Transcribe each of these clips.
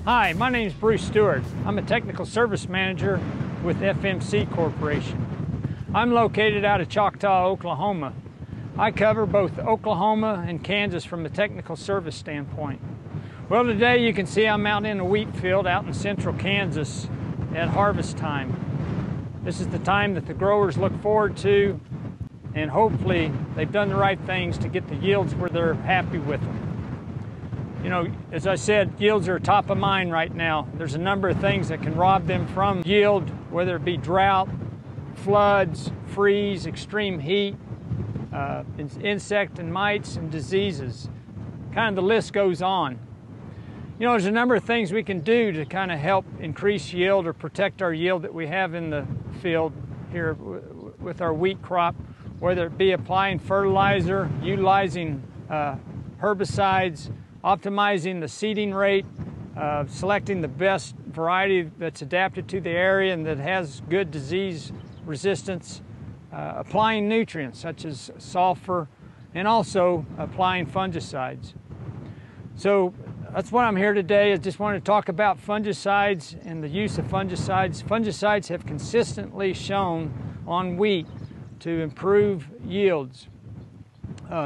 Hi, my name is Bruce Steward. I'm a technical service manager with FMC Corporation. I'm located out of Choctaw, Oklahoma. I cover both Oklahoma and Kansas from a technical service standpoint. Well, today you can see I'm out in a wheat field out in central Kansas at harvest time. This is the time that the growers look forward to, and hopefully they've done the right things to get the yields where they're happy with them. You know, as I said, yields are top of mind right now. There's a number of things that can rob them from yield, whether it be drought, floods, freeze, extreme heat, insect and mites and diseases. Kind of the list goes on. You know, there's a number of things we can do to kind of help increase yield or protect our yield that we have in the field here with our wheat crop, whether it be applying fertilizer, utilizing herbicides, optimizing the seeding rate, selecting the best variety that's adapted to the area and that has good disease resistance, applying nutrients such as sulfur, and also applying fungicides. So that's what I'm here today. I just want to talk about fungicides and the use of fungicides. Fungicides have consistently shown on wheat to improve yields,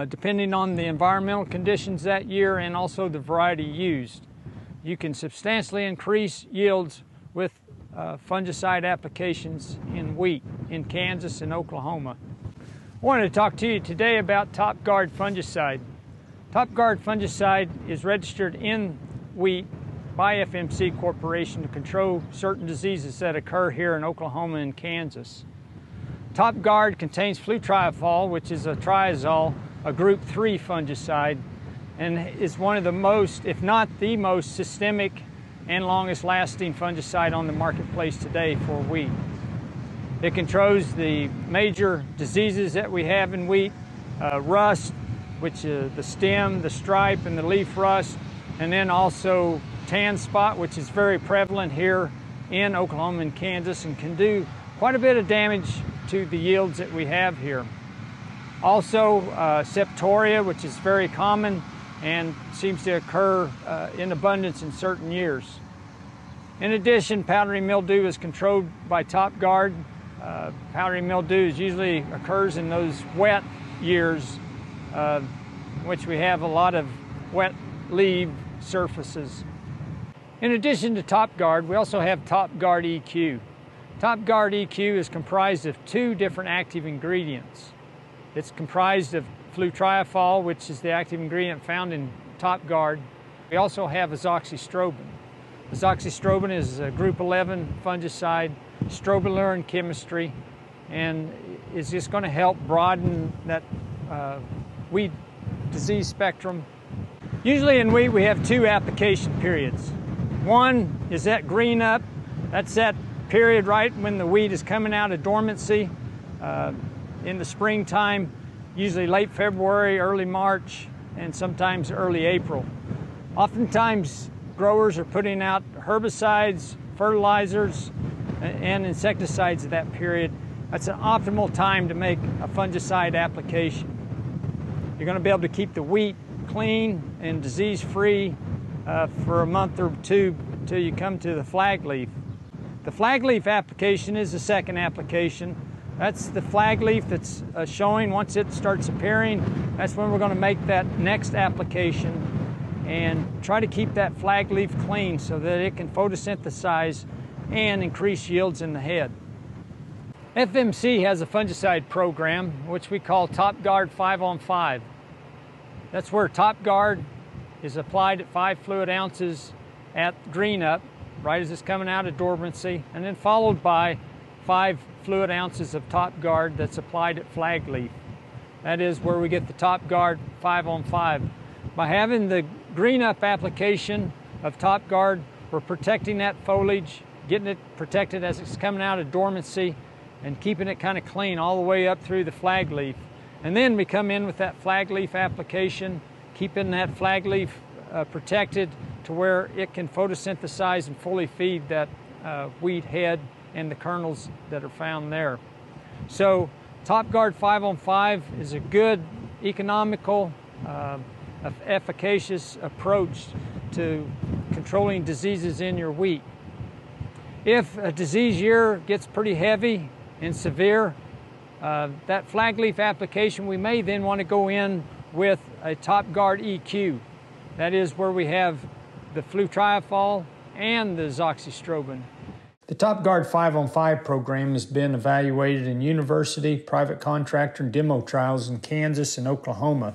depending on the environmental conditions that year and also the variety used. You can substantially increase yields with fungicide applications in wheat in Kansas and Oklahoma. I wanted to talk to you today about Topguard fungicide. Topguard fungicide is registered in wheat by FMC Corporation to control certain diseases that occur here in Oklahoma and Kansas. Topguard contains flutriafol, which is a triazole, a group 3 fungicide, and is one of the most, if not the most, systemic and longest lasting fungicide on the marketplace today for wheat. It controls the major diseases that we have in wheat, rust, which is the stem, the stripe, and the leaf rust, and then also tan spot, which is very prevalent here in Oklahoma and Kansas and can do quite a bit of damage to the yields that we have here. Also Septoria, which is very common and seems to occur in abundance in certain years. In addition, powdery mildew is controlled by Topguard. Powdery mildew usually occurs in those wet years, in which we have a lot of wet leaf surfaces. In addition to Topguard, we also have Topguard EQ. Topguard EQ is comprised of 2 different active ingredients. It's comprised of flutriafol, which is the active ingredient found in Topguard. We also have azoxystrobin. Azoxystrobin is a group 11 fungicide, strobilurin chemistry, and is just going to help broaden that wheat disease spectrum. Usually in wheat we have 2 application periods. One is that green up. That's that period right when the wheat is coming out of dormancy in the springtime, usually late February, early March, and sometimes early April. Oftentimes growers are putting out herbicides, fertilizers, and insecticides at that period. That's an optimal time to make a fungicide application. You're going to be able to keep the wheat clean and disease-free for a month or 2 until you come to the flag leaf. The flag leaf application is the second application. That's the flag leaf that's showing. Once it starts appearing, that's when we're going to make that next application and try to keep that flag leaf clean so that it can photosynthesize and increase yields in the head. FMC has a fungicide program which we call Topguard 5-on-5. That's where Topguard is applied at 5 fluid ounces at green up, right as it's coming out of dormancy, and then followed by 5 fluid ounces of Topguard that's applied at flag leaf. That is where we get the Topguard 5-on-5. By having the green up application of Topguard, we're protecting that foliage, getting it protected as it's coming out of dormancy, and keeping it kind of clean all the way up through the flag leaf. And then we come in with that flag leaf application, keeping that flag leaf protected to where it can photosynthesize and fully feed that wheat head and the kernels that are found there. So Topguard 5-on-5 is a good, economical, efficacious approach to controlling diseases in your wheat. If a disease year gets pretty heavy and severe, that flag leaf application, we may then want to go in with a Topguard EQ. That is where we have the flutriafol and the azoxystrobin. The Topguard 5-on-5 program has been evaluated in university, private contractor, and demo trials in Kansas and Oklahoma.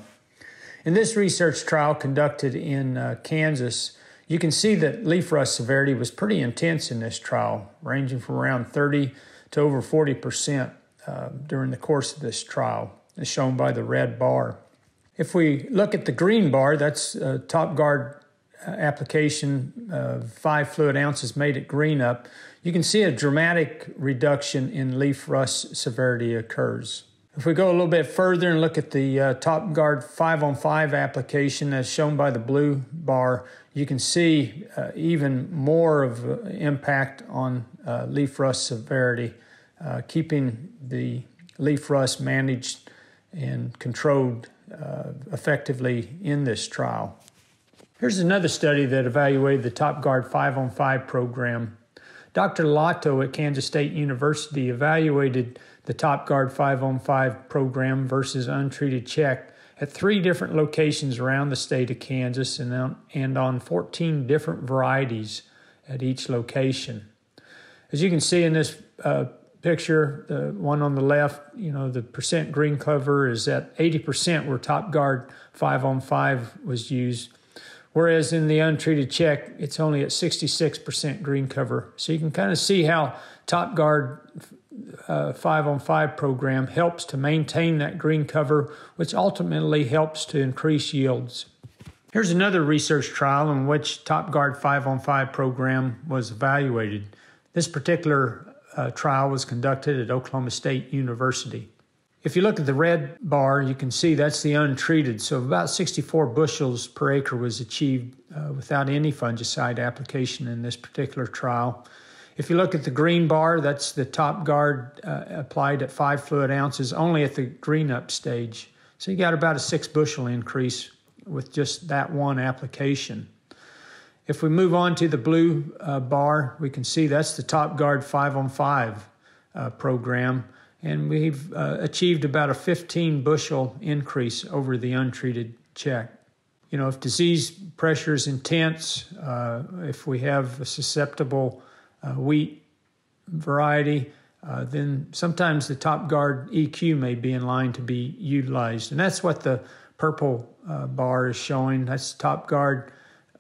In this research trial conducted in Kansas, you can see that leaf rust severity was pretty intense in this trial, ranging from around 30 to over 40% during the course of this trial, as shown by the red bar. If we look at the green bar, that's Topguard application, 5 fluid ounces made it green up, you can see a dramatic reduction in leaf rust severity occurs. If we go a little bit further and look at the Topguard 5-on-5 application as shown by the blue bar, you can see even more of an impact on leaf rust severity, keeping the leaf rust managed and controlled effectively in this trial. Here's another study that evaluated the Topguard 5-on-5 program. Dr. Lotto at Kansas State University evaluated the Topguard 5-on-5 program versus untreated check at 3 different locations around the state of Kansas and on 14 different varieties at each location. As you can see in this picture, the one on the left, the percent green cover is at 80% where Topguard 5-on-5 was used, whereas in the untreated check, it's only at 66% green cover. So you can kind of see how Topguard 5-on-5 program helps to maintain that green cover, which ultimately helps to increase yields. Here's another research trial in which Topguard 5-on-5 program was evaluated. This particular trial was conducted at Oklahoma State University. If you look at the red bar, you can see that's the untreated. So about 64 bushels per acre was achieved without any fungicide application in this particular trial. If you look at the green bar, that's the Topguard applied at 5 fluid ounces, only at the green up stage. So you got about a 6 bushel increase with just that one application. If we move on to the blue bar, we can see that's the Topguard 5-on-5 program, and we've achieved about a 15 bushel increase over the untreated check. If disease pressure is intense, if we have a susceptible wheat variety, then sometimes the Topguard EQ may be in line to be utilized. And that's what the purple bar is showing. That's Topguard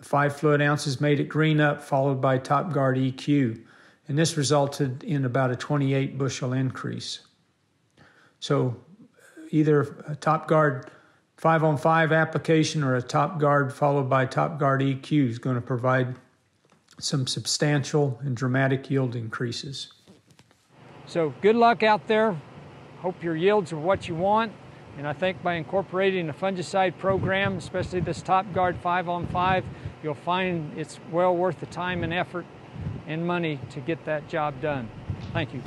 5 fluid ounces made it green up, followed by Topguard EQ. And this resulted in about a 28 bushel increase. So either a Topguard 5-on-5 application or a Topguard followed by Topguard EQ is going to provide some substantial and dramatic yield increases. So good luck out there. Hope your yields are what you want. And I think by incorporating a fungicide program, especially this Topguard 5-on-5, you'll find it's well worth the time and effort and money to get that job done. Thank you.